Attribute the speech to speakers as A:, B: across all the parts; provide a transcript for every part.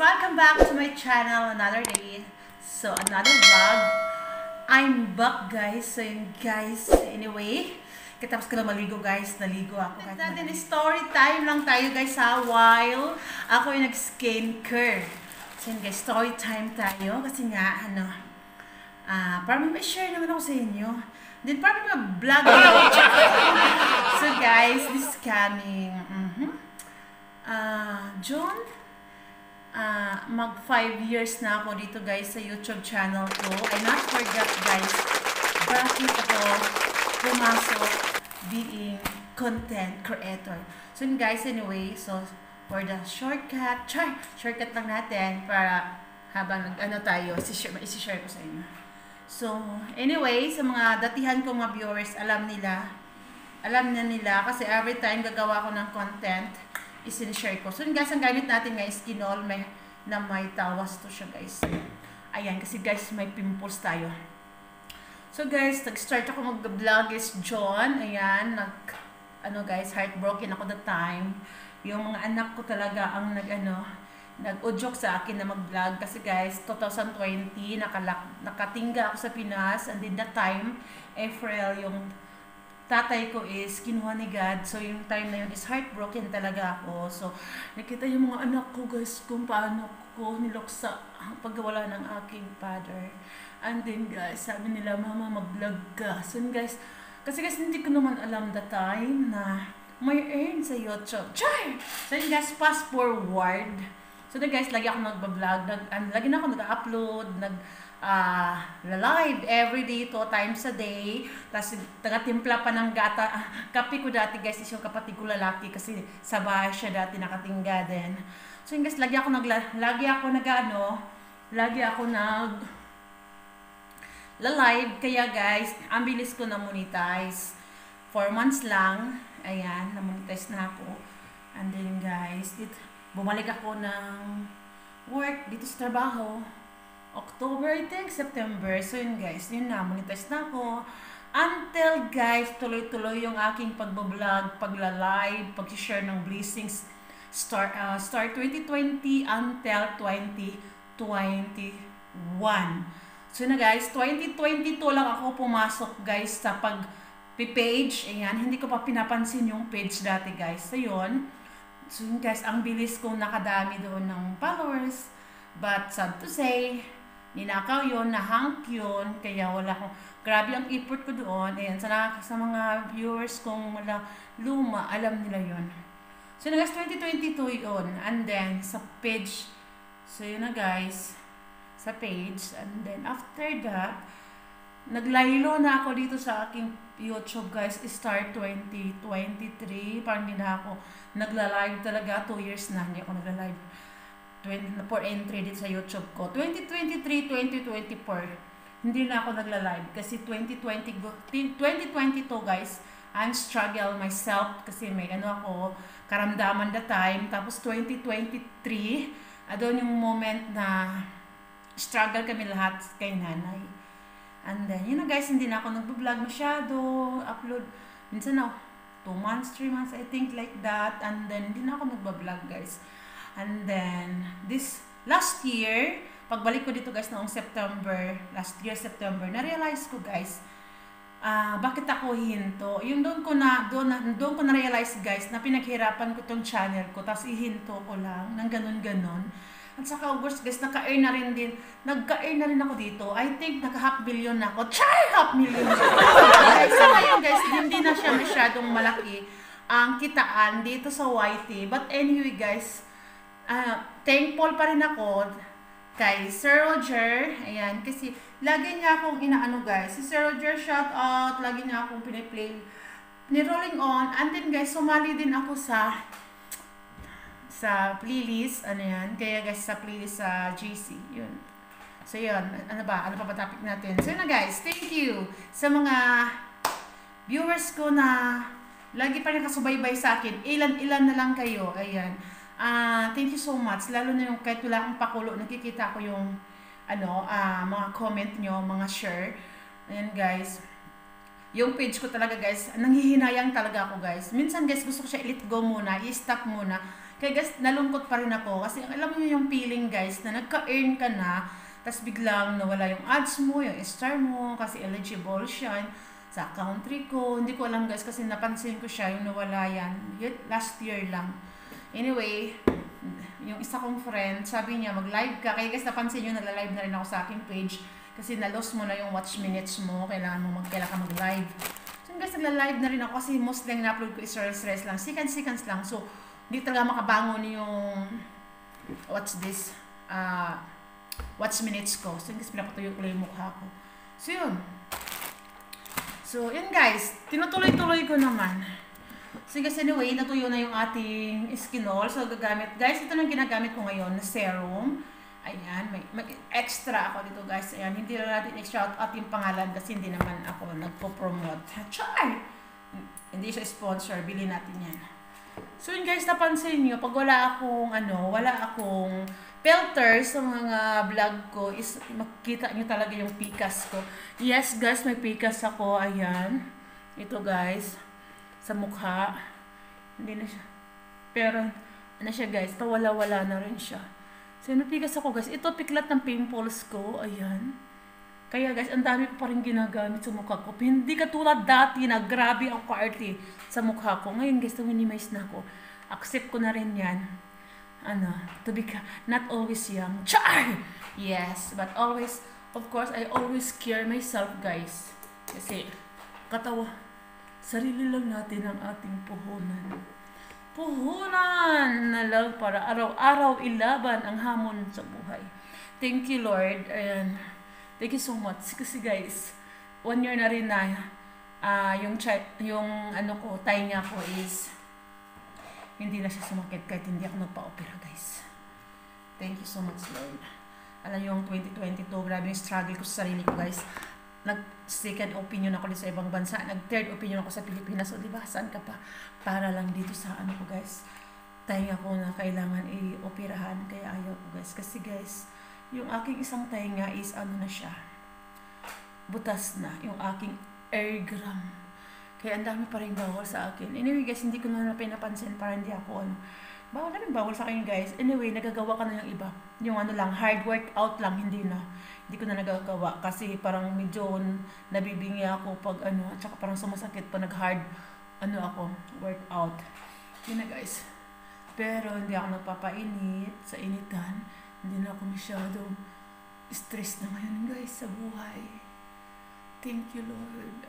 A: welcome back to my channel another day. So another vlog. I'm back guys. So yun guys, anyway, katapos ko na maligo guys, naligo ako. Natin story time lang tayo guys ha, while ako yung nag-skincare. So yun guys, story time tayo kasi nga para may share naman ako sa inyo. Then para may vlog So guys, this is coming June. Mag 5 years na ako dito guys sa YouTube channel ko. I not forget guys, bakit ako pumasok being content creator. So guys, anyway, so for the shortcut lang natin para habang tayo, isi-share ko sa inyo. So anyway, sa mga datihan kong mga viewers, alam na nila kasi every time gagawa ko ng content, isin-share ko. So guys, ang gamit natin guys, Skinol, may tawas to siya guys. Ayan, kasi guys, may pimples tayo. So guys, nag-start ako mag-vlog is John. Ayan, guys, heartbroken ako that time. Yung mga anak ko talaga ang nag-udyok sa akin na mag-vlog. Kasi guys, 2020, nakatingga ako sa Pinas. And in that time, April, yung tatay ko is kinuha ni God. So yung time na yun is heartbroken talaga ako. So nakita yung mga anak ko guys kung paano ko niloksa pagwala ng aking father. And then guys, sabi nila, mama mag-vlog ka. So guys, kasi guys hindi ko naman alam the time na may earn sa YouTube. Char! So yun guys, fast forward. So guys, lagi ako nagbablog. Lagi na ako nag-upload, live every day, 2 times a day. Tapos taga-timpla pa ng gata. Kape ko dati guys is yung kapatid ko lalaki kasi sa bahay siya dati nakatingga din. So yun guys, lagi ako live. Kaya guys, ang bilis ko na monetize. 4 months lang. Ayan, na-monetize na ako. And then guys, bumalik ako ng work dito sa trabaho. October, I think, September. So yun guys, yun na, monetize na ako. Until guys, tuloy-tuloy yung aking pagbablog, pagla-live, pag-share ng blessings. Start 2020 until 2021. So na guys, 2022 lang ako pumasok guys sa page. Ayan, hindi ko pa pinapansin yung page dati guys. So yun. So yun guys, ang bilis kong nakadami doon ng followers. But sad to say, ninakaw yun, nahank yun, kaya wala akong, grabe ang effort ko doon. Ayan, sa mga viewers kong luma, alam nila yun. So na guys, 2022 yun. And then, sa page, so yun na guys, sa page. And then, after that, naglaylo na ako dito sa aking YouTube guys, start 2023. Parang hindi na ako nagla-live talaga, 2 years na hindi ako nagla-live. 24 entry dito sa YouTube ko. 2023, 2024, hindi na ako nagla-live. Kasi 2022 guys, I'm struggle myself kasi may ako, karamdaman the time. Tapos 2023, doon yung moment na struggle kami lahat kay nanay. And then, yun na guys, hindi na ako nagbo-vlog masyado, upload, minsan 2 months, 3 months, I think like that. And then, hindi na ako nagbo-vlog guys. And then, this last year, pagbalik ko dito guys noong September, na-realize ko guys, bakit ako hinto? Yung doon ko na-realize guys, na pinaghirapan ko tong channel ko, tapos ihinto ko lang, ng ganun-ganon. At saka, of course, guys, nagka-earn na rin ako dito. I think, naka-half million na ako. Half million na ako. So, ngayon, guys, hindi na siya masyadong malaki ang kitaan dito sa YT. But anyway, guys, thankful pa rin ako kay Sir Roger. Ayan, kasi lagi niya akong inaano, guys. Si Sir Roger, shout out. Lagi niya akong piniplay ni Rolling On. And then, guys, sumali din ako sa playlist, kaya guys, sa playlist sa GC, yun. So yun, ano pa ba topic natin? So yun na guys, thank you sa mga viewers ko na lagi pa rin nakasubaybay sa akin. Ilan na lang kayo, ayan. Thank you so much, lalo na yung kahit wala akong pakulo, nakikita ko yung mga comment nyo, mga share. Ayan guys. Yung page ko talaga guys, nanghihinayang talaga ako guys. Minsan guys, gusto ko siya i-let go muna, i-stop muna. Kaya guys, nalungkot pa rin ako kasi alam niyo yung feeling guys na nagka-earn ka na tapos biglang nawala yung ads mo, yung star mo kasi eligible siya sa country ko. Hindi ko alam guys kasi napansin ko siya yung nawala yan. Last year lang. Anyway, yung isa kong friend, sabi niya mag-live ka. Kaya guys, napansin nyo, nagla-live na rin ako sa aking page kasi na-loss mo na yung watch minutes mo. Kailangan ka mag-live. So guys, nagla-live na rin ako kasi mostly ang na-upload ko is stress lang. Seconds lang. So, hindi talaga makabangon yung watch minutes ko. So, guys, pinapatuyo ko lang yung mukha ko. So, yun. So, yun guys. Tinutuloy-tuloy ko naman. So, guys, anyway, natuyo na yung ating skin oil. So, gagamit. Guys, ito lang ginagamit ko ngayon na serum. Ayan, may extra ako dito guys. Ayan, hindi na natin i-shout out yung pangalan kasi hindi naman ako nagpo-promote. Char! Hindi siya sponsor. Bili natin yan. So yun guys, napansin nyo, pag wala akong filter sa mga vlog ko, is makikita nyo talaga yung pikas ko. Yes guys, may pikas ako. Ayan. Ito guys, sa mukha. Hindi na siya. Pero, ano siya guys, wala na rin siya. So yun, pikas ako guys. Ito, piklat ng pimples ko. Ayan. Kaya guys, ang dami ko pa rin ginagamit sa mukha ko. Hindi katulad dati na grabe ang party sa mukha ko. Ngayon guys, minimize na ako. Accept ko na rin yan. To be not always young. Char! Yes, but always, of course, I always care myself guys. Kasi, sarili lang natin ang ating puhunan. Puhunan na lang para araw-araw ilaban ang hamon sa buhay. Thank you Lord. Ayan. Thank you so much. Kasi guys, 1 year na rin na yung tainga ko is hindi na siya sumakit kahit hindi ako nagpa-opera guys. Thank you so much Lord. Alam yung 2022, grabe yung struggle ko sa sarili ko guys. Nag-second opinion ako sa ibang bansa. Nag-third opinion ako sa Pilipinas. O diba, saan ka pa? Para lang dito sa ko guys. Tainga ko na kailangan i-operahan. Kaya ayaw ko guys. Kasi guys, yung aking isang tainga is na siya. Butas na. Yung aking eargram. Kaya ang dami pa rin bawal sa akin. Anyway guys, hindi ko na pinapansin para hindi ako bawal sa akin guys. Anyway, nagagawa ka na yung iba. Yung lang, hard workout lang, hindi ko na nagagawa. Kasi parang medyo nabibingi ako pag at saka parang sumasakit pa nag-hard workout. Yun na guys. Pero hindi ako nagpapainit sa initan. Hindi na ako masyadong stress na ngayon guys sa buhay. Thank you Lord.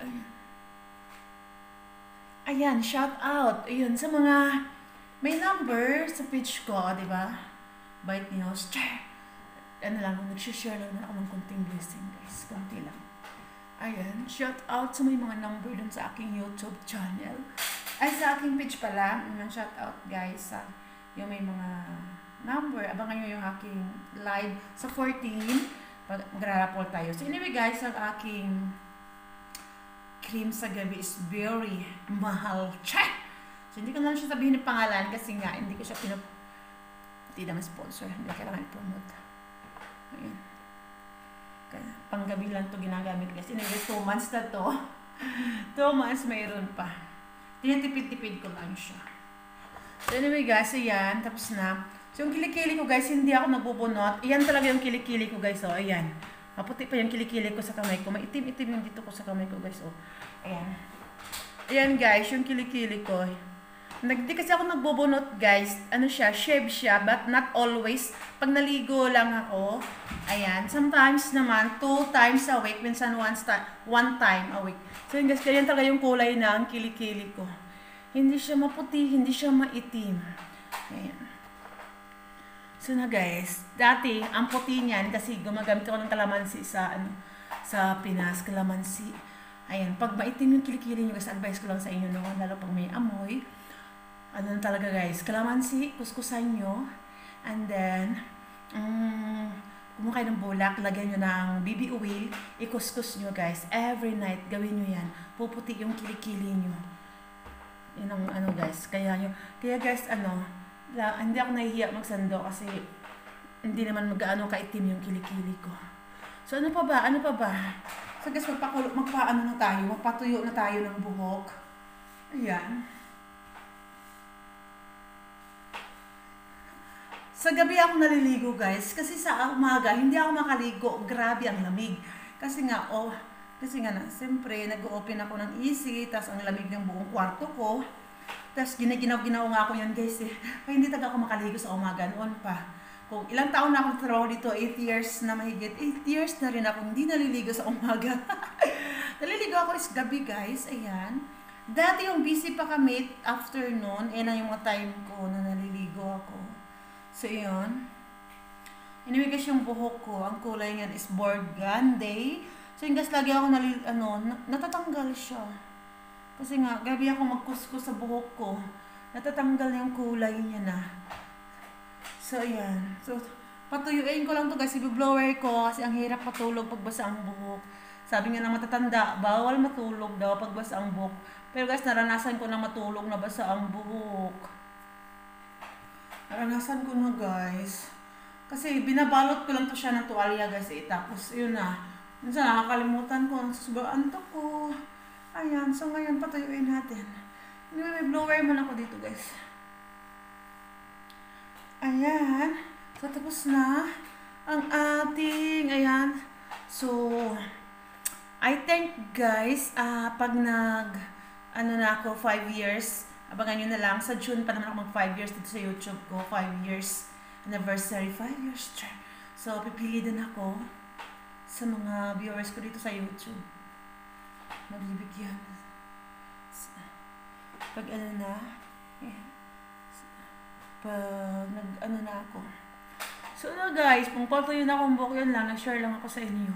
A: Ayan, shout out. Ayun, sa mga may number sa page ko, di ba? Bite News. Nag-share lang na ako ng konting blessing guys. Konti lang. Ayan, shout out sa may mga number dun sa aking YouTube channel. Ay, sa aking page pala. Shout out guys sa yung may mga number. Abangan nyo yung aking live sa 14. Magra-rapport tayo. So anyway guys, ang aking cream sa gabi is very mahal. Check! So hindi ko na lang siya sabihin ng pangalan kasi nga hindi ko siya hindi naman sponsor. Hindi kailangan i-promote. Ayan. Kaya, panggabi lang ito ginagamit guys. Anyway, 2 months na to. 2 months mayroon pa. Tinitipid-tipid ko lang siya. So anyway guys, ayan. Tapos na. So yung kilikili ko guys, hindi ako nagbubunot. Ayan talaga yung kilikili ko guys. Oh, ayan. Maputi pa yung kilikili ko sa kamay ko. Maitim-itim yung dito ko sa kamay ko guys. Oh, ayan. Ayan guys, yung kilikili ko. Hindi kasi ako nagbubunot guys. Shave siya, but not always. Pag naligo lang ako, ayan. Sometimes naman, 2 times a week. Minsan 1 time a week. So yun guys, ganyan talaga yung kulay na ang kilikili ko. Hindi siya maputi, hindi siya maitim. Ayan. So na guys, dati, ang puti niyan, kasi gumagamit ako ng kalamansi sa Pinas, kalamansi. Ayan, pag maitim yung kilikili nyo guys, advice ko lang sa inyo noon, lalo pag may amoy. Talaga guys, kalamansi, kuskusan nyo. And then, kumukain ng bulak, lagyan nyo ng BB oil, ikuskus nyo guys. Every night, gawin nyo yan. Puputi yung kilikili nyo. Yun ang guys. Kaya guys, hindi ako nahihiya magsando kasi hindi naman mag-ano kaitim yung kilikili ko. So ano pa ba? So guys, magpatuyo na tayo ng buhok. Ayan. Sa gabi ako naliligo guys, kasi sa umaga hindi ako makaligo, grabe ang lamig. Kasi nga na, siyempre nag-open ako ng AC, tapos ang lamig ng buong kwarto ko. Tapos ginaw nga ako yan guys eh. Kaya hindi talaga ako makaligo sa umaga noon pa. Kung ilang taon na akong trabaho dito, 8 years na mahigit, 8 years na rin ako hindi naliligo sa umaga. Naliligo ako is gabi guys, ayan. Dati yung busy pa kami, afternoon, na yung mga time ko na naliligo ako. So, yun. Anyway, kasi yung buhok ko, ang kulay niyan is burgundy. So, yung gas lagi ako natatanggal siya. Kasi nga, gabi ako magkuskus sa buhok ko. Natatanggal yung kulay niya na. So, ayan. So, patuyuin ko lang to guys, i-blower ko kasi ang hirap patulog pagbasa ang buhok. Sabi nga ng matatanda, bawal matulog daw pagbasa ang buhok. Pero guys, naranasan ko na matulog na basa ang buhok. Naranasan ko na guys. Kasi binabalot ko lang to siya ng tuwalya guys eh. Tapos yun na. Minsan nakakalimutan ko. Sobrang antok ko. Ayan. So ngayon patuyuin natin. Anyway, may blower man ako dito guys. Ayan. So tapos na ang ating, ayan. So, I think guys, pag na ako 5 years, abangan nyo na lang, sa June pa naman ako mag 5 years dito sa YouTube ko, 5 years anniversary, 5 years. So, pipili din ako sa mga viewers ko dito sa YouTube. Magbibigyan. Pag na ako. So, guys, kung patuloy na akong buhok, yun lang, nag-share lang ako sa inyo.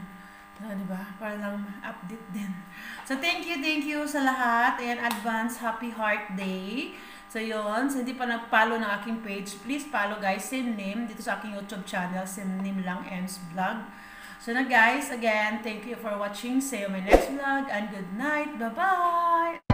A: Diba? Para lang update din. So, thank you sa lahat. And advance happy heart day. So, yun. So, hindi pa nag-follow ng aking page, please follow guys. Same name. Dito sa aking YouTube channel. Same name lang, Ems Vlog. So, na guys, again, thank you for watching. See you in my next vlog. And good night. Bye-bye!